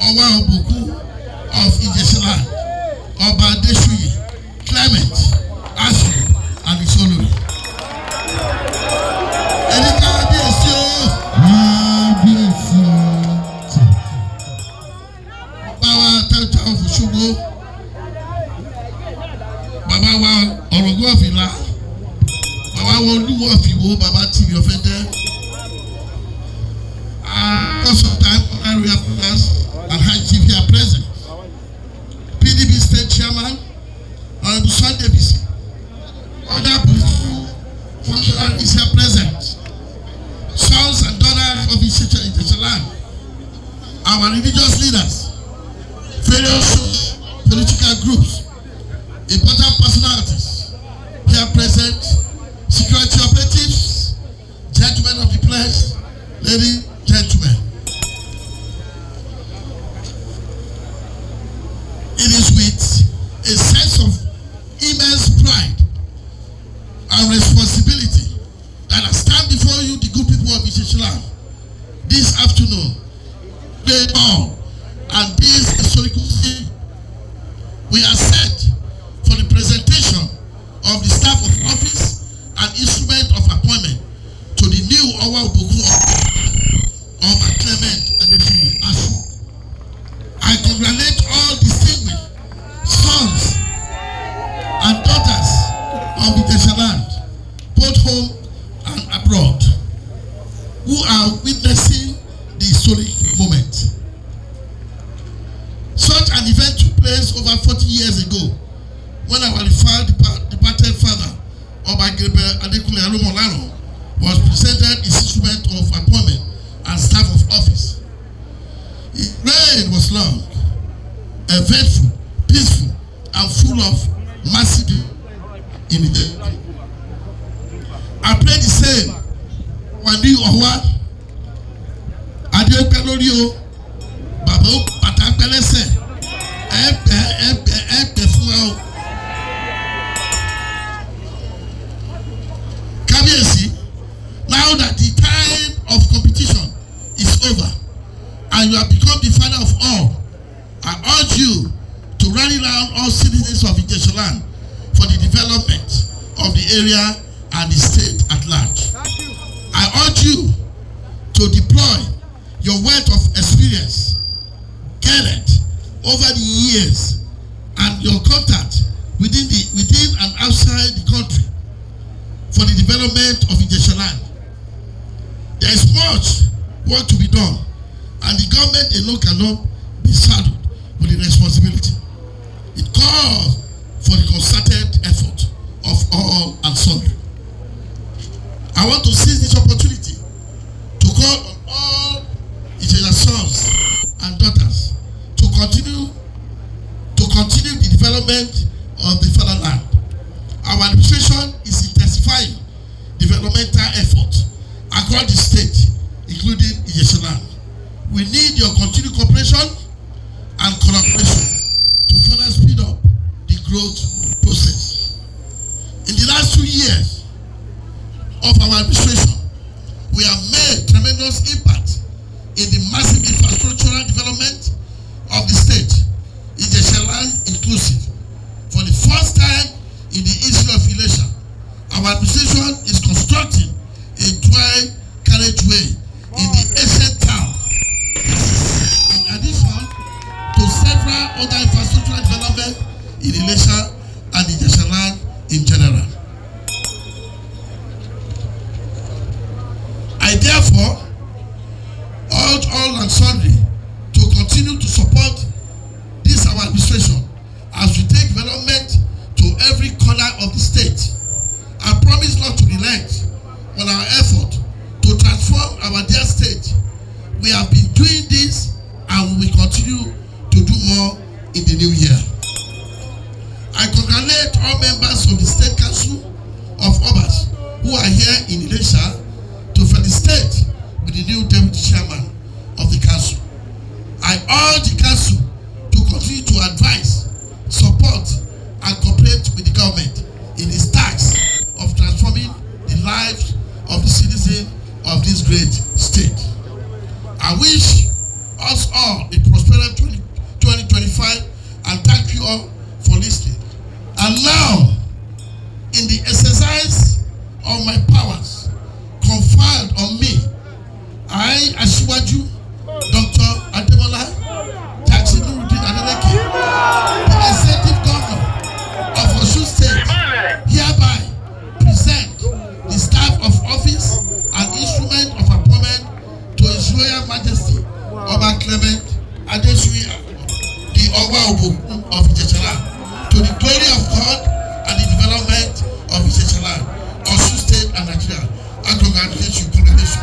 Obokun of Ijesha, Adeleke'S, Clement, Asu, and Isolori. Baba wa Orogo Villa, Baba wa Oluwo Fiwo, Baba TV offended. Because of time, area planners and high chief here present. PDP state chairman, Honorable Sunday BC. Other functionaries here present. Sons and daughters of Ijesha, our religious leaders, various political groups, important personalities here present, security operatives, gentlemen of the place, ladies and gentlemen. It is with a sense of immense pride and responsibility that I stand before you, the good people of Ijesha, this afternoon. They all and this historical thing we are set for the presentation of the staff of office and instrument of appointment to the new Obokun of Clement Adeke'S. I congratulate all distinguished sons and daughters of Ijesha land, both home and abroad, who are witnessing the historic moment. Such an event took place over 40 years ago when our departed father, Ademola, was presented his instrument of appointment and staff of office. His reign was long, eventful, peaceful, and full of massive immediate. I pray the same when you are Adeleke'S lórí o, bàbá ó bàtà pẹ́lẹ́sẹ̀, ẹ fún wa o. Kábíyèsí, now that the time of competition is over and you have become the father of all, I urge you to rally round all citizens of Ijesha land for the development of the area and the state at large. I urge you to deploy your wealth of experience gathered over the years and your contact within and outside the country for the development of Ijesha land. There is much work to be done, and the government alone cannot be saddled with the responsibility. It calls for the concerted effort of all and sundry. I want to seize this opportunity to call on all Ijesha sons and daughters to continue the development of the fatherland. Our administration is intensifying developmental efforts across the state, including Ijesha land. We need your continued cooperation and collaboration to further speed up the growth process. In the last 2 years of our administration, we have made tremendous impact in the massive infrastructural development of the state, Ijesha land inclusive. For the first time in the history of Ijesha, our administration is constructing a dual carriageway in the ancient town, in addition to several other infrastructural developments in Ijesha and Ijesha land in general. I therefore urge all and sundry to continue to support this our administration as we take development to every corner of the state. I promise not to relent on our effort to transform our dear state. We have been doing this and we will continue to do more in the new year. I congratulate all members of the State Council of Obas who are here in Ijesha to felicitate with the new deputy chairman of the council. I urge the council to continue to advise, support, and cooperate with the government in its task of transforming the lives of the citizens of this great state. I wish us all a prosperous And now, in the exercise of my powers conferred on me, I, Asiwaju, Dr. Ademola, Adeleke, the executive governor of Osun State, hereby present the staff of office and instrument of appointment to His Royal Majesty Oba Clement Adesuya, the Oba Obokun of Ijesha, to the glory of God and the development of Ijesha, Osun State and Nigeria. I congratulate you. Congratulations.